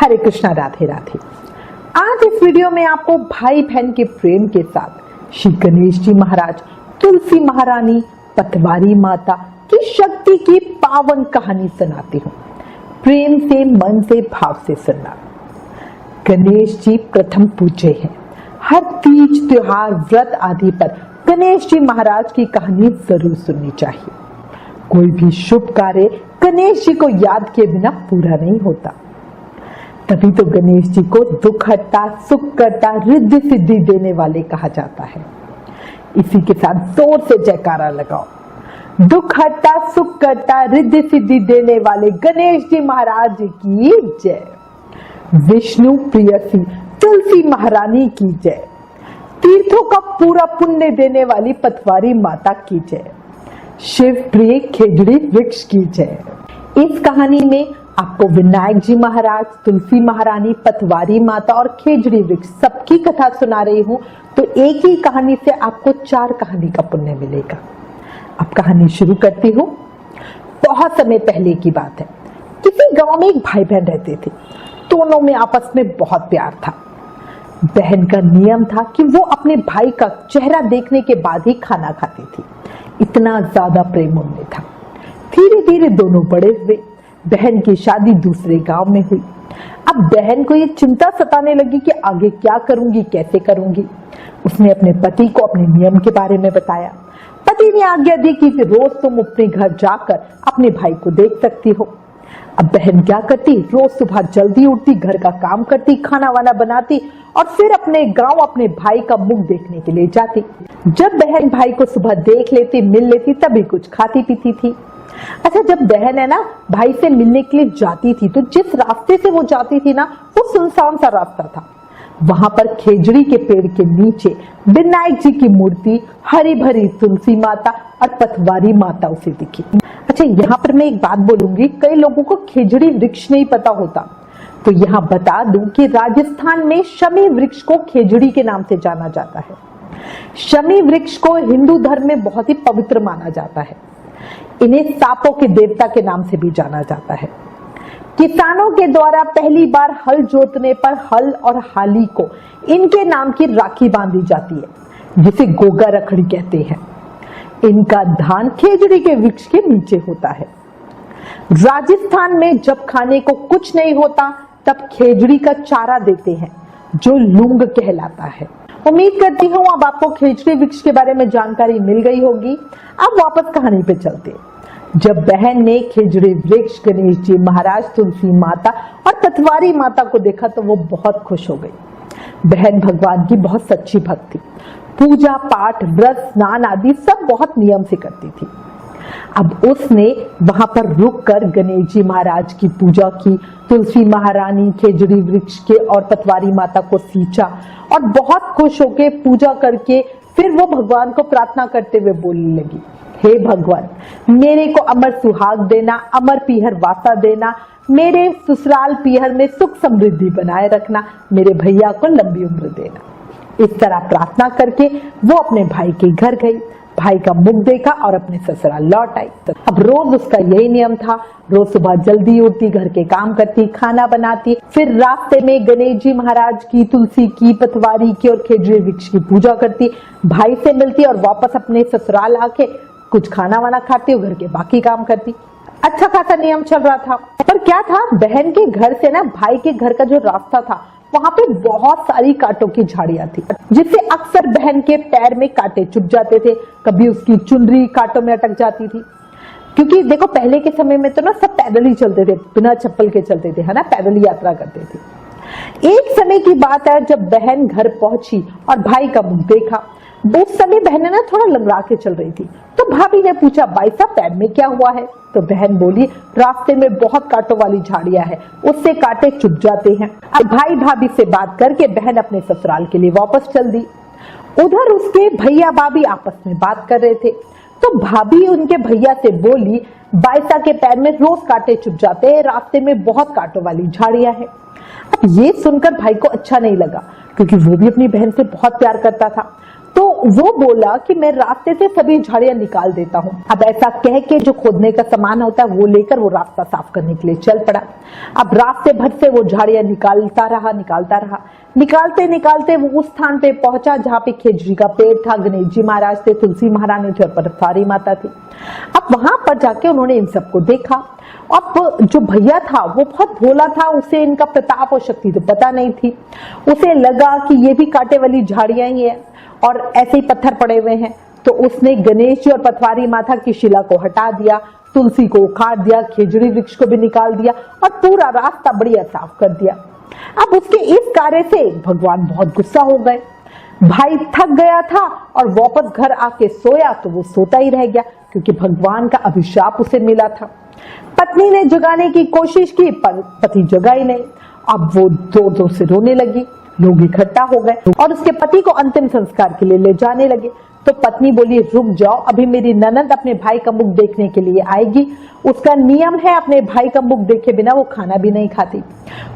हरे कृष्णा, राधे राधे। आज इस वीडियो में आपको भाई बहन के प्रेम के साथ श्री गणेश जी महाराज, तुलसी महारानी, पतवारी माता की शक्ति की पावन कहानी सुनाती हूँ। प्रेम से, मन से, भाव से सुनना। गणेश जी प्रथम पूज्य हैं। हर तीज, त्योहार, व्रत आदि पर गणेश जी महाराज की कहानी जरूर सुननी चाहिए। कोई भी शुभ कार्य गणेश जी को याद किए बिना पूरा नहीं होता। तभी तो गणेश जी को दुख हरता, सुख करता, रिद्धि सिद्धि देने वाले कहा जाता है। इसी के साथ जोर से जयकारा लगाओ। दुख हरता, सुख करता, रिद्धि सिद्धि देने वाले गणेश जी महाराज की जय। विष्णु प्रियसी तुलसी महारानी की जय। तीर्थों का पूरा पुण्य देने वाली पतवारी माता की जय। शिव प्रिय खेजड़ी वृक्ष की जय। इस कहानी में आपको विनायक जी महाराज, तुलसी महारानी, पतवारी माता और खेजड़ी वृक्ष सबकी कथा सुना रही हूं, तो एक ही कहानी से आपको 4 कहानी का पुण्य मिलेगा। अब कहानी शुरू करती हूँ। बहुत समय पहले की बात है। किसी गांव में एक भाई बहन रहते थे। दोनों में आपस में बहुत प्यार था। बहन का नियम था कि वो अपने भाई का चेहरा देखने के बाद ही खाना खाती थी। इतना ज्यादा प्रेम उनमें था। धीरे धीरे दोनों बड़े हुए। बहन की शादी दूसरे गांव में हुई। अब बहन को ये चिंता सताने लगी कि आगे क्या करूंगी, कैसे करूंगी। उसने अपने पति को अपने नियम के बारे में बताया। पति ने आज्ञा दी कि रोज तुम अपने घर जाकर अपने भाई को देख सकती हो। अब बहन क्या करती, रोज सुबह जल्दी उठती, घर का काम करती, खाना वाना बनाती और फिर अपने गांव अपने भाई का मुख देखने के लिए जाती। जब बहन भाई को सुबह देख लेती, मिल लेती, तभी कुछ खाती पीती थी। अच्छा, जब बहन है ना भाई से मिलने के लिए जाती थी, तो जिस रास्ते से वो जाती थी ना, वो सुनसान सा रास्ता था। वहां पर खेजड़ी के पेड़ के नीचे विनायक जी की मूर्ति, हरी भरी तुलसी माता और पतवारी माता उसे दिखी। अच्छा, यहाँ पर मैं एक बात बोलूंगी, कई लोगों को खेजड़ी वृक्ष नहीं पता होता, तो यहाँ बता दूं कि राजस्थान में शमी वृक्ष को खेजड़ी के नाम से जाना जाता है। शमी वृक्ष को हिंदू धर्म में बहुत ही पवित्र माना जाता है। इन्हें सांपों के देवता के नाम से भी जाना जाता है। किसानों के द्वारा पहली बार हल जोतने पर हल और हाली को इनके नाम की राखी बांधी जाती है, जिसे गोगा रखड़ी कहते हैं। इनका धान खेजड़ी के वृक्ष के नीचे होता है। राजस्थान में जब खाने को कुछ नहीं होता, तब खेजड़ी का चारा देते हैं, जो लूंग कहलाता है। उम्मीद करती हूँ अब आपको खेजड़ी वृक्ष के बारे में जानकारी मिल गई होगी। अब वापस कहानी पे चलते। जब बहन ने खेजड़ी वृक्ष, गणेश जी महाराज, तुलसी माता और पतवारी माता को देखा तो वो बहुत खुश हो गई। बहन भगवान की बहुत सच्ची भक्त थी। पूजा पाठ, व्रत, स्नान आदि सब बहुत नियम से करती थी। अब उसने वहां पर रुककर गणेश जी महाराज की पूजा की, तुलसी महारानी, खेजड़ी वृक्ष के और पतवारी माता को सींचा और बहुत खुश होकर पूजा करके फिर वो भगवान को प्रार्थना करते हुए बोलने लगी, हे भगवान, मेरे को अमर सुहाग देना, अमर पीहर वासा देना, मेरे ससुराल पीहर में सुख समृद्धि बनाए रखना, मेरे भैया को लंबी उम्र देना। इस तरह प्रार्थना करके वो अपने भाई के घर गई, भाई का मुख देखा और अपने ससुराल लौट आई। अब रोज उसका यही नियम था। रोज सुबह जल्दी उठती, घर के काम करती, खाना बनाती, फिर रास्ते में गणेश जी महाराज की, तुलसी की, पतवारी की और खेजड़ी वृक्ष की पूजा करती, भाई से मिलती और वापस अपने ससुराल आके कुछ खाना वाना खाती और घर के बाकी काम करती। अच्छा खासा नियम चल रहा था। पर क्या था, बहन के घर से ना भाई के घर का जो रास्ता था, वहां पे बहुत सारी कांटों की झाड़ियां थी, जिससे अक्सर बहन के पैर में कांटे चुभ जाते थे। कभी उसकी चुनरी कांटों में अटक जाती थी, क्योंकि देखो पहले के समय में तो ना सब पैदल ही चलते थे, बिना चप्पल के चलते थे, है ना, पैदल ही यात्रा करते थे। एक समय की बात है, जब बहन घर पहुंची और भाई का मुंह देखा, उस समय बहन ना थोड़ा लंगड़ा के चल रही थी। तो भाभी ने पूछा, भाई साहब पैर में क्या हुआ है? तो बहन बोली, रास्ते में बहुत कांटों वाली झाड़ियां हैं, उससे कांटे चुभ जाते हैं। अब भाई भाभी से बात करके बहन अपने ससुराल के लिए वापस चल दी। उधर उसके भैया भाभी आपस में बात कर रहे थे, तो भाभी उनके भैया से बोली, बाईसा के पैर में रोज कांटे चुभ जाते हैं, रास्ते में बहुत कांटों वाली झाड़ियां हैं। अब ये सुनकर भाई को अच्छा नहीं लगा, क्योंकि वो भी अपनी बहन से बहुत प्यार करता था। तो वो बोला कि मैं रास्ते से सभी झाड़ियां निकाल देता हूँ। अब ऐसा कह के जो खोदने का सामान होता है वो लेकर वो रास्ता साफ करने के लिए चल पड़ा। अब रास्ते भर से वो झाड़ियां निकालता रहा। निकालते निकालते वो उस स्थान पे पहुंचा जहाँ पे खेजड़ी का पेड़ था, गणेश जी महाराज थे, तुलसी महारानी थी और पटवारी माता थी। अब वहां पर जाके उन्होंने इन सबको देखा। अब जो भैया था वो बहुत भोला था, उसे इनका प्रताप और शक्ति तो पता नहीं थी। उसे लगा कि ये भी कांटे वाली झाड़ियां ही है और ऐसे ही पत्थर पड़े हुए हैं, तो उसने गणेश जी और पटवारी माता की शिला को हटा दिया, तुलसी को उखाड़ दिया, खेजड़ी वृक्ष को भी निकाल दिया और पूरा रास्ता बढ़िया साफ कर दिया। अब उसके इस कार्य से भगवान बहुत गुस्सा हो गए। भाई थक गया था और वापस घर आके सोया तो वो सोता ही रह गया, क्योंकि भगवान का अभिशाप उसे मिला था। पत्नी ने जगाने की कोशिश की पर पति जगा ही नहीं। अब वो जोर जोर से रोने लगी। लोग इकट्ठा हो गए और उसके पति को अंतिम संस्कार के लिए ले जाने लगे। तो पत्नी बोली, रुक जाओ, अभी मेरी ननद अपने भाई का मुख देखने के लिए आएगी। उसका नियम है अपने भाई का मुख देखे बिना वो खाना भी नहीं खाती।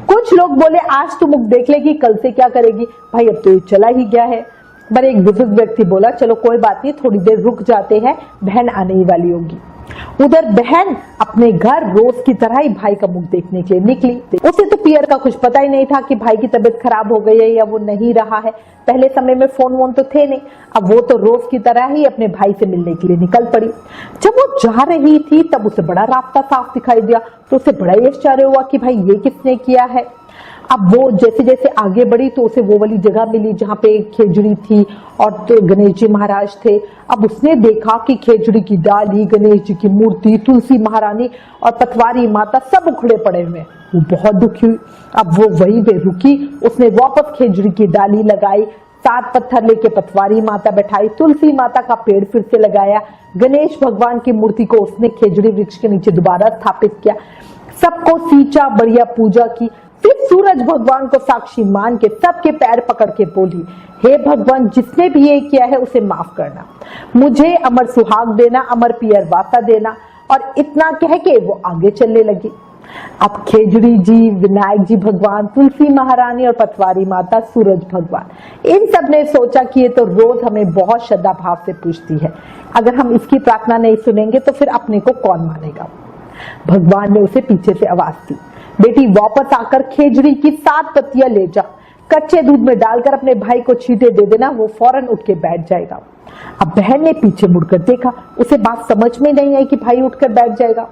कुछ लोग बोले, आज तो मुख देख लेगी, कल से क्या करेगी, भाई अब तो ये चला ही गया है। पर एक बुजुर्ग व्यक्ति बोला, चलो कोई बात नहीं, थोड़ी देर रुक जाते हैं, बहन आने ही वाली होगी। उधर बहन अपने घर रोज की तरह ही भाई का मुख देखने के लिए निकली। उसे तो पियर का कुछ पता ही नहीं था कि भाई की तबीयत खराब हो गई है या वो नहीं रहा है। पहले समय में फोन वोन तो थे नहीं। अब वो तो रोज की तरह ही अपने भाई से मिलने के लिए निकल पड़ी। जब वो जा रही थी तब उसे बड़ा रास्ता साफ दिखाई दिया, तो उसे बड़ा ही आश्चर्य हुआ कि भाई ये किसने किया है। अब वो जैसे जैसे आगे बढ़ी तो उसे वो वाली जगह मिली जहाँ पे खेजड़ी थी और तो गणेश जी महाराज थे। अब उसने देखा कि खेजड़ी की डाली, गणेश जी की मूर्ति, तुलसी महारानी और पटवारी माता सब उखड़े पड़े हुए। वो बहुत दुखी हुई। अब वो वहीं पे रुकी, उसने वापस खेजड़ी की डाली लगाई, 7 पत्थर लेके पटवारी माता बैठाई, तुलसी माता का पेड़ फिर से लगाया, गणेश भगवान की मूर्ति को उसने खेजड़ी वृक्ष के नीचे दोबारा स्थापित किया, सबको सींचा, बढ़िया पूजा की। फिर सूरज भगवान को साक्षी मान के सबके पैर पकड़ के बोली, हे भगवान, जिसने भी ये किया है उसे माफ करना, मुझे अमर सुहाग देना, अमर पियर वासा देना। और इतना कह के वो आगे चलने लगी। अब खेजड़ी जी, विनायक जी भगवान, तुलसी महारानी और पटवारी माता, सूरज भगवान, इन सब ने सोचा कि ये तो रोज हमें बहुत श्रद्धा भाव से पूछती है, अगर हम इसकी प्रार्थना नहीं सुनेंगे तो फिर अपने को कौन मानेगा। भगवान ने उसे पीछे से आवाज दी, बेटी वापस आकर खेजड़ी की 7 पत्तियां ले जा, कच्चे दूध में डालकर अपने भाई को छींटे दे देना, वो फौरन उठ के बैठ जाएगा। अब बहन ने पीछे मुड़कर देखा, उसे बात समझ में नहीं आई कि भाई उठकर बैठ जाएगा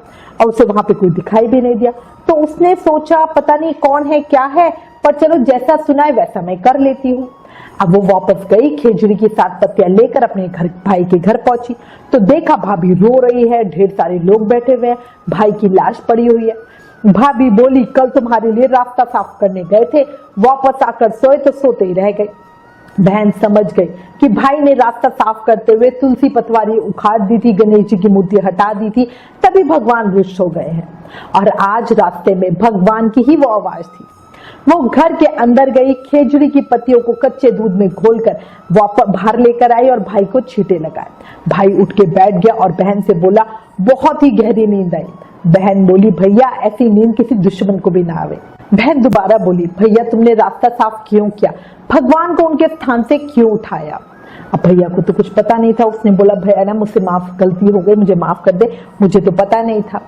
और उसे वहां पे कोई दिखाई भी नहीं दिया। तो उसने सोचा पता नहीं कौन है क्या है, पर चलो जैसा सुना है वैसा मैं कर लेती हूँ। अब वो वापस गई, खेजड़ी की 7 पत्तियां लेकर अपने घर भाई के घर पहुंची तो देखा भाभी रो रही है, ढेर सारे लोग बैठे हुए हैं, भाई की लाश पड़ी हुई है। भाभी बोली, कल तुम्हारे लिए रास्ता साफ करने गए थे, वापस आकर सोए तो सोते ही रह गए। बहन समझ गई कि भाई ने रास्ता साफ करते हुए तुलसी पटवारी उखाड़ दी थी, गणेश जी की मूर्ति हटा दी थी, तभी भगवान रुष्ट हो गए हैं। और आज रास्ते में भगवान की ही वो आवाज थी। वो घर के अंदर गई, खेजड़ी की पत्तियों को कच्चे दूध में घोलकर वापस बाहर लेकर आई और भाई को छींटे लगाए। भाई उठ के बैठ गया और बहन से बोला, बहुत ही गहरी नींद आई। बहन बोली, भैया ऐसी नींद किसी दुश्मन को भी ना आवे। बहन दोबारा बोली, भैया तुमने रास्ता साफ क्यों किया, भगवान को उनके स्थान से क्यों उठाया। अब भैया को तो कुछ पता नहीं था। उसने बोला, भैया ना मुझसे गलती हो गई, मुझे माफ कर दे, मुझे तो पता नहीं था।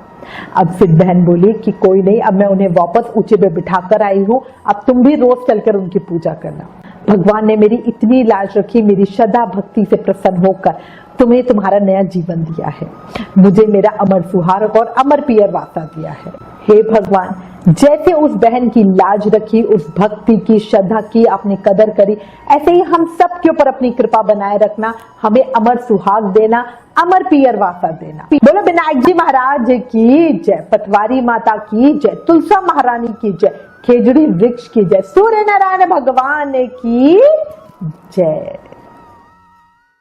अब फिर बहन बोली कि कोई नहीं, अब मैं उन्हें वापस ऊंचे पे बिठा कर आई हूँ, अब तुम भी रोज चलकर उनकी पूजा करना। भगवान ने मेरी इतनी लाज रखी, मेरी श्रद्धा भक्ति से प्रसन्न होकर तुम्हें तुम्हारा नया जीवन दिया है, मुझे मेरा अमर सुहाग और अमर पियर वासा दिया है। हे भगवान, जैसे उस बहन की लाज रखी, उस भक्ति की, श्रद्धा की आपने कदर करी, ऐसे ही हम सब के ऊपर अपनी कृपा बनाए रखना, हमें अमर सुहाग देना, अमर पियर वासा देना। बोलो विनायक जी महाराज की जय, पटवारी माता की जय, तुलसा महारानी की जय, खेजड़ी वृक्ष की जय, सूर्य नारायण भगवान की जय।